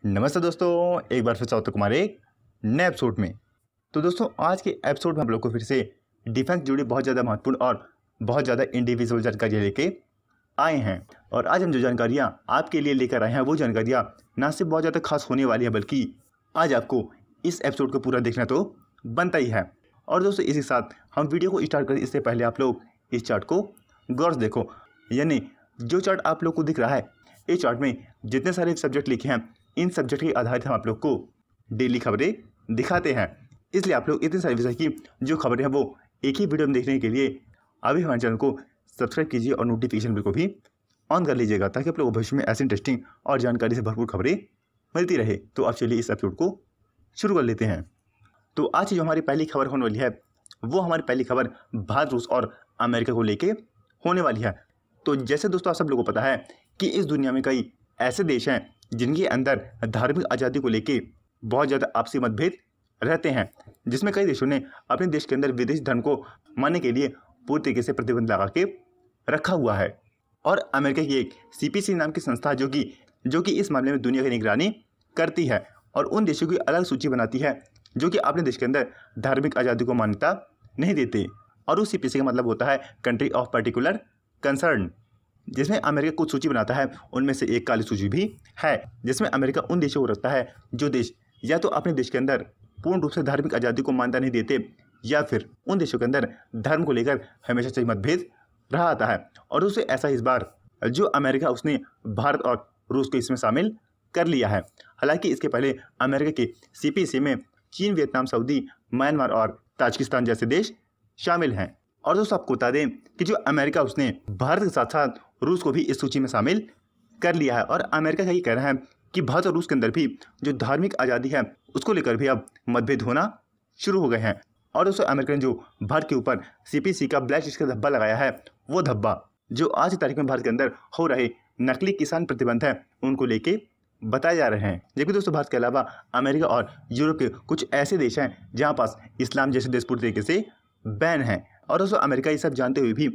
नमस्ते दोस्तों, एक बार फिर से तुम्हारे एक नए एपिसोड में। तो दोस्तों, आज के एपिसोड में हम लोग को फिर से डिफेंस जुड़ी बहुत ज़्यादा महत्वपूर्ण और बहुत ज़्यादा इंडिविजुअल जानकारियाँ लेके आए हैं। और आज हम जो जानकारियाँ आपके लिए लेकर आए हैं वो जानकारियाँ ना सिर्फ बहुत ज़्यादा खास होने वाली है, बल्कि आज आपको इस एपिसोड को पूरा देखना तो बनता ही है। और दोस्तों, इसी साथ हम वीडियो को स्टार्ट करें इससे पहले आप लोग इस चार्ट को गौर से देखो। यानी जो चार्ट आप लोग को दिख रहा है, इस चार्ट में जितने सारे सब्जेक्ट लिखे हैं, इन सब्जेक्ट के आधारित हम आप लोग को डेली खबरें दिखाते हैं। इसलिए आप लोग इतने सारे विषय की जो खबरें हैं वो एक ही वीडियो में देखने के लिए अभी हमारे चैनल को सब्सक्राइब कीजिए और नोटिफिकेशन बिल को भी ऑन कर लीजिएगा, ताकि आप लोग भविष्य में ऐसी इंटरेस्टिंग और जानकारी से भरपूर खबरें मिलती रहे। तो अब चलिए इस एपिसोड को शुरू कर लेते हैं। तो आज की जो हमारी पहली खबर होने वाली है, वो हमारी पहली खबर भारत, रूस और अमेरिका को लेके होने वाली है। तो जैसे दोस्तों आप सब लोगों को पता है कि इस दुनिया में कई ऐसे देश हैं जिनके अंदर धार्मिक आज़ादी को लेके बहुत ज़्यादा आपसी मतभेद रहते हैं, जिसमें कई देशों ने अपने देश के अंदर विदेशी धर्म को मानने के लिए पूरी तरीके से प्रतिबंध लगा के रखा हुआ है। और अमेरिका की एक CPC नाम की संस्था जो कि इस मामले में दुनिया की निगरानी करती है और उन देशों की अलग सूची बनाती है जो कि अपने देश के अंदर धार्मिक आज़ादी को मान्यता नहीं देते। और उस CPC का मतलब होता है कंट्री ऑफ पर्टिकुलर कंसर्न, जिसमें अमेरिका कुछ सूची बनाता है। उनमें से एक काली सूची भी है, जिसमें अमेरिका उन देशों को रखता है जो देश या तो अपने देश के अंदर पूर्ण रूप से धार्मिक आज़ादी को मान्यता नहीं देते, या फिर उन देशों के अंदर धर्म को लेकर हमेशा से मतभेद रहा आता है। और उससे ऐसा इस बार जो अमेरिका उसने भारत और रूस को इसमें शामिल कर लिया है। हालांकि इसके पहले अमेरिका के CPC में चीन, वियतनाम, सऊदी, म्यांमार और ताजिकिस्तान जैसे देश शामिल हैं। और दोस्तों आपको बता दें कि जो अमेरिका उसने भारत के साथ साथ रूस को भी इस सूची में शामिल कर लिया है। और अमेरिका का ये कहना है कि भारत और रूस के अंदर भी जो धार्मिक आज़ादी है उसको लेकर भी अब मतभेद होना शुरू हो गए हैं। और दोस्तों अमेरिका ने जो भारत के ऊपर CPC का ब्लैक लिस्ट का धब्बा लगाया है, वो धब्बा जो आज की तारीख में भारत के अंदर हो रहे नकली किसान प्रतिबंध है उनको लेके बताए जा रहे हैं। जबकि दोस्तों भारत के अलावा अमेरिका और यूरोप के कुछ ऐसे देश हैं जहाँ पास इस्लाम जैसे देश पूरी तरीके से बैन है। और दोस्तों अमेरिका ये सब जानते हुए भी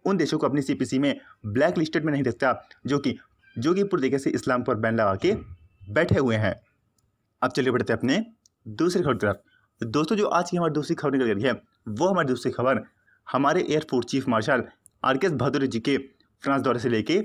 उन देशों को अपनी CPC में ब्लैक लिस्टेड में नहीं रखता जो कि पूरी तरीके से इस्लाम पर बैन लगा के बैठे हुए हैं। अब चलिए बढ़ते हैं अपने दूसरी खबर की तरफ। दोस्तों जो आज की हमारी दूसरी खबर निकल रही है, वो हमारी दूसरी खबर हमारे air force chief marshal RKS Bhadauria ji के फ्रांस दौरे से लेके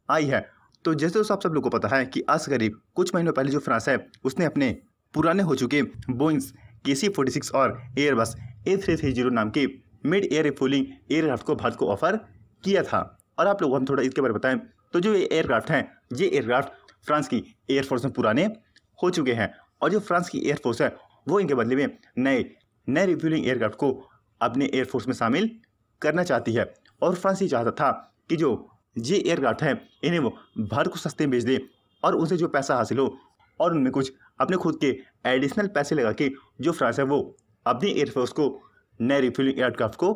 आई है। तो जैसे दोस्तों आप सब लोग को पता है कि आज करीब कुछ महीनों पहले जो फ्रांस है उसने अपने पुराने हो चुके बोइंग KC-46 और एयरबस A330 नाम के मिड एयर रिफ्यूलिंग एयरक्राफ्ट को भारत को ऑफर किया था। और आप लोग हम थोड़ा इसके बारे में बताएं तो जो ये एयरक्राफ्ट हैं, ये एयरक्राफ्ट फ्रांस की एयरफोर्स में पुराने हो चुके हैं। और जो फ्रांस की एयरफोर्स है वो इनके बदले में नए रिफ्यूलिंग एयरक्राफ्ट को अपने एयरफोर्स में शामिल करना चाहती है। और फ्रांस ये चाहता था कि जो ये एयरक्राफ्ट हैं इन्हें वो भारत को सस्ते में बेच दे और उनसे जो पैसा हासिल हो और उनमें कुछ अपने खुद के एडिशनल पैसे लगा के जो फ्रांस है वो अपनी एयरफोर्स को नए रिफ्यूलिंग एयरक्राफ्ट को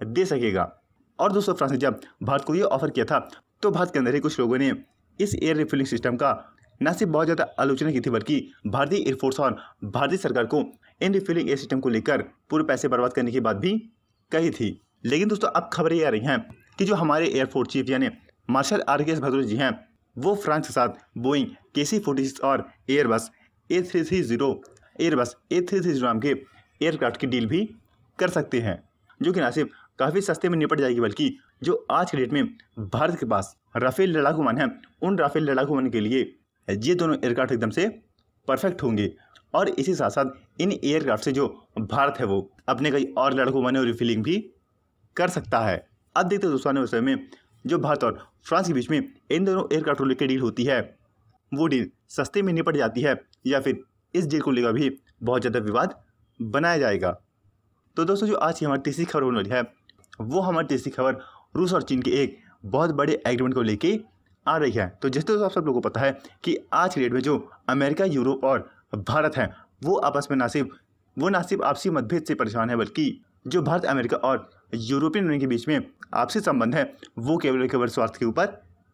दे सकेगा। और दोस्तों फ्रांस ने जब भारत को ये ऑफर किया था तो भारत के अंदर ही कुछ लोगों ने इस एयर रिफ्यूलिंग सिस्टम का न सिर्फ बहुत ज़्यादा आलोचना की थी, बल्कि भारतीय एयरफोर्स और भारतीय सरकार को इन रिफ्यूलिंग एयर सिस्टम को लेकर पूरे पैसे बर्बाद करने की बात भी कही थी। लेकिन दोस्तों अब खबरें आ रही हैं कि जो हमारे एयरफोर्स चीफ यानी मार्शल RKS भदौरिया जी हैं, वो फ्रांस के साथ बोइंग KC-46 और एयरबस A330 नाम के एयरक्राफ्ट की डील भी कर सकते हैं, जो कि न सिर्फ काफ़ी सस्ते में निपट जाएगी, बल्कि जो आज के डेट में भारत के पास राफेल लड़ाकू विमान हैं, उन राफेल लड़ाकू विमान के लिए ये दोनों एयरक्राफ्ट एकदम से परफेक्ट होंगे। और इसी साथ साथ इन एयरक्राफ्ट से जो भारत है वो अपने कई और लड़ाकू विमानों और रिफिलिंग भी कर सकता है। अब देखते हैं दोस्तों आने वाले समय में जो भारत और फ्रांस के बीच में इन दोनों एयरक्राफ्ट को लेकर डील होती है, वो डील सस्ते में निपट जाती है या फिर इस डील को लेकर भी बहुत ज़्यादा विवाद बनाया जाएगा। तो दोस्तों जो आज की हमारी तीसरी खबर होने वाली है, वो हमारी तीसरी खबर रूस और चीन के एक बहुत बड़े एग्रीमेंट को लेके आ रही है। तो जैसे दोस्तों आप सब लोगों को पता है कि आज के डेट में जो अमेरिका, यूरोप और भारत हैं वो आपस में ना सिर्फ आपसी मतभेद से परेशान है, बल्कि जो भारत, अमेरिका और यूरोपियन यूनियन के बीच में आपसी संबंध है वो केवल स्वार्थ के ऊपर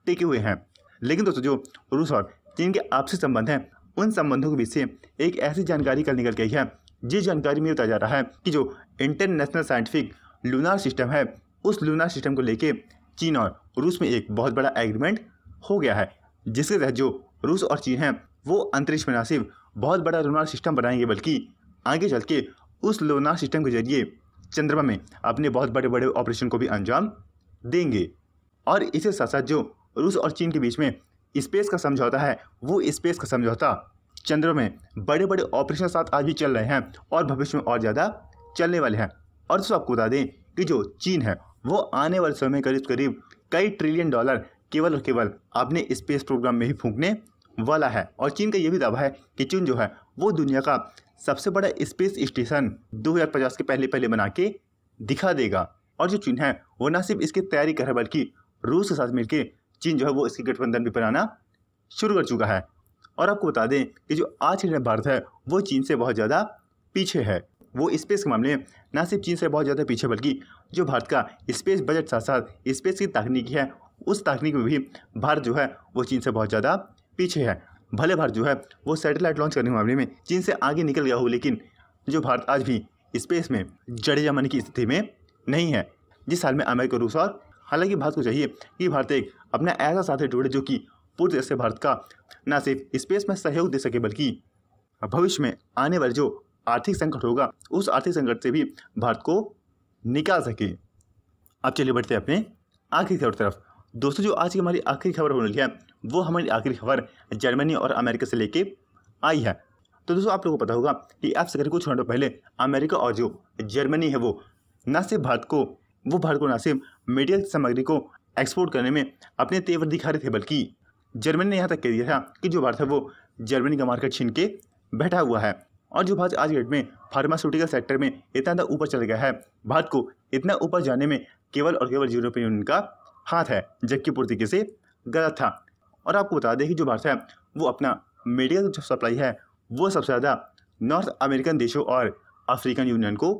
टिके हुए हैं। लेकिन दोस्तों जो रूस और चीन के आपसी संबंध हैं, उन संबंधों के बीच से एक ऐसी जानकारी कल निकल गई है, जिस जानकारी में बताया जा रहा है कि जो इंटरनेशनल साइंटिफिक लूनार सिस्टम है, उस लूनार सिस्टम को लेके चीन और रूस में एक बहुत बड़ा एग्रीमेंट हो गया है, जिसके तहत जो रूस और चीन हैं वो अंतरिक्ष में न सिर्फ बहुत बड़ा लूनार सिस्टम बनाएंगे बल्कि आगे चल के उस लूनार सिस्टम के जरिए चंद्रमा में अपने बहुत बड़े बड़े ऑपरेशन को भी अंजाम देंगे। और इसके साथ साथ जो रूस और चीन के बीच में स्पेस का समझौता है, वो स्पेस का समझौता चंद्रमा में बड़े बड़े ऑपरेशन के साथ आज भी चल रहे हैं और भविष्य में और ज़्यादा चलने वाले हैं। और दोस्तों आपको बता दें कि जो चीन है वो आने वाले समय में करीब करीब कई ट्रिलियन डॉलर केवल और केवल अपने स्पेस प्रोग्राम में ही फूंकने वाला है। और चीन का ये भी दावा है कि चीन जो है वो दुनिया का सबसे बड़ा स्पेस स्टेशन 2050 के पहले बना के दिखा देगा। और जो चीन है वो न सिर्फ इसकी तैयारी कर रहा है बल्कि रूस के साथ मिलकर चीन जो है वो इसकी गठबंधन भी बनाना शुरू कर चुका है। और आपको बता दें कि जो आज के भारत है वो चीन से बहुत ज़्यादा पीछे है। वो स्पेस के मामले में ना सिर्फ चीन से बहुत ज़्यादा पीछे बल्कि जो भारत का स्पेस बजट साथ साथ स्पेस की तकनीकी है उस तकनीक में भी भारत जो है वो चीन से बहुत ज़्यादा पीछे है। भले भारत जो है वो सैटेलाइट लॉन्च करने के मामले में चीन से आगे निकल गया हो, लेकिन जो भारत आज भी स्पेस में जड़े जमाने की स्थिति में नहीं है जिस हाल में अमेरिका, रूस और हालांकि भारत को चाहिए कि भारत एक अपना ऐसा साथी ढूंढे जो कि पूरी तरह से भारत का न सिर्फ स्पेस में सहयोग दे सके बल्कि भविष्य में आने वाले जो आर्थिक संकट होगा उस आर्थिक संकट से भी भारत को निकाल सके। अब चलिए बढ़ते हैं अपने आखिरी खबर तरफ। दोस्तों जो आज की हमारी आखिरी खबर होने वाली है वो हमारी आखिरी खबर जर्मनी और अमेरिका से लेके आई है। तो दोस्तों आप लोगों को पता होगा कि अब से कुछ घंटों पहले अमेरिका और जो जर्मनी है वो न सिर्फ भारत को न सिर्फ मेडिकल सामग्री को एक्सपोर्ट करने में अपने तेवर दिखा रहे थे बल्कि जर्मनी ने यहाँ तक कह दिया था कि जो भारत है वो जर्मनी का मार्केट छीन के बैठा हुआ है। और जो भारत आज की डेट में फार्मास्यूटिकल सेक्टर में इतना ज़्यादा ऊपर चल गया है, भारत को इतना ऊपर जाने में केवल और केवल यूरोपियन यूनियन का हाथ है, जबकि पूरी तरीके से गलत था। और आपको बता दें कि जो भारत है वो अपना मेडिकल जो सप्लाई है वो सबसे ज़्यादा नॉर्थ अमेरिकन देशों और अफ्रीकन यूनियन को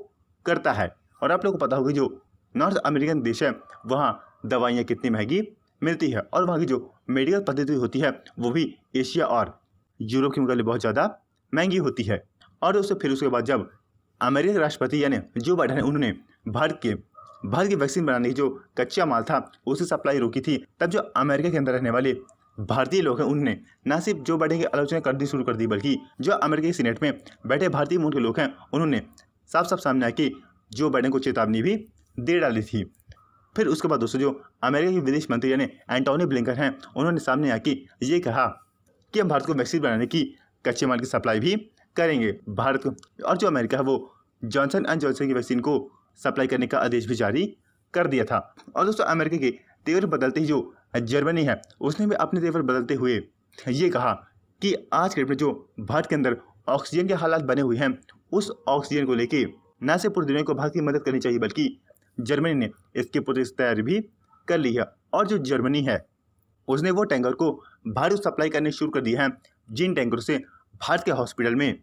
करता है। और आप लोगों को पता होगा जो नॉर्थ अमेरिकन देश है वहाँ दवाइयाँ कितनी महंगी मिलती है और वहाँ की जो मेडिकल पद्धति होती है वो भी एशिया और यूरोप के मुकाबले बहुत ज़्यादा महंगी होती है। और उसके बाद जब अमेरिकी राष्ट्रपति यानी जो बाइडेन है उन्होंने भारत की वैक्सीन बनाने की जो कच्चा माल था उसकी सप्लाई रोकी थी, तब जो अमेरिका के अंदर रहने वाले भारतीय लोग हैं उन्होंने न सिर्फ जो बाइडेन की आलोचना करनी शुरू कर दी बल्कि जो अमेरिकी सीनेट में बैठे भारतीय मूल के लोग हैं उन्होंने साफ सामने आके जो बाइडेन को चेतावनी भी दे डाली थी। फिर उसके बाद दोस्तों जो अमेरिका के विदेश मंत्री यानी एंटोनी ब्लिंकन हैं उन्होंने सामने आके ये कहा कि हम भारत को वैक्सीन बनाने की कच्चे माल की सप्लाई भी करेंगे। भारत और जो अमेरिका है वो जॉनसन एंड जॉनसन की वैक्सीन को सप्लाई करने का आदेश भी जारी कर दिया था। और दोस्तों अमेरिका के तेवर बदलते ही जो जर्मनी है उसने भी अपने तेवर बदलते हुए ये कहा कि आज के जो भारत के अंदर ऑक्सीजन के हालात बने हुए हैं उस ऑक्सीजन को लेके न सिर्फ पूरी दुनिया को भारत की मदद करनी चाहिए बल्कि जर्मनी ने इसकी पूरी तैयारी भी कर ली है। और जो जर्मनी है उसने वो टैंकर को भारत को सप्लाई करने शुरू कर दिया है जिन टैंकर से भारत के हॉस्पिटल में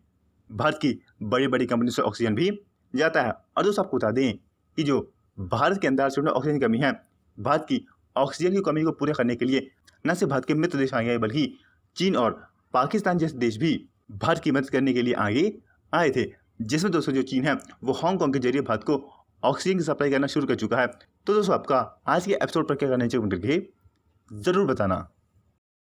भारत की बड़ी बड़ी कंपनी से ऑक्सीजन भी जाता है। और दोस्तों आपको बता दें कि जो भारत के अंदर ऑक्सीजन की कमी है, भारत की ऑक्सीजन की कमी को पूरा करने के लिए न सिर्फ भारत के मित्र देश आगे आए बल्कि चीन और पाकिस्तान जैसे देश भी भारत की मदद करने के लिए आगे आए थे, जिसमें दोस्तों जो चीन है वो हांगकांग के जरिए भारत को ऑक्सीजन की सप्लाई करना शुरू कर चुका है। तो दोस्तों आपका आज के एपिसोड पर क्या करना चाहिए करके ज़रूर बताना।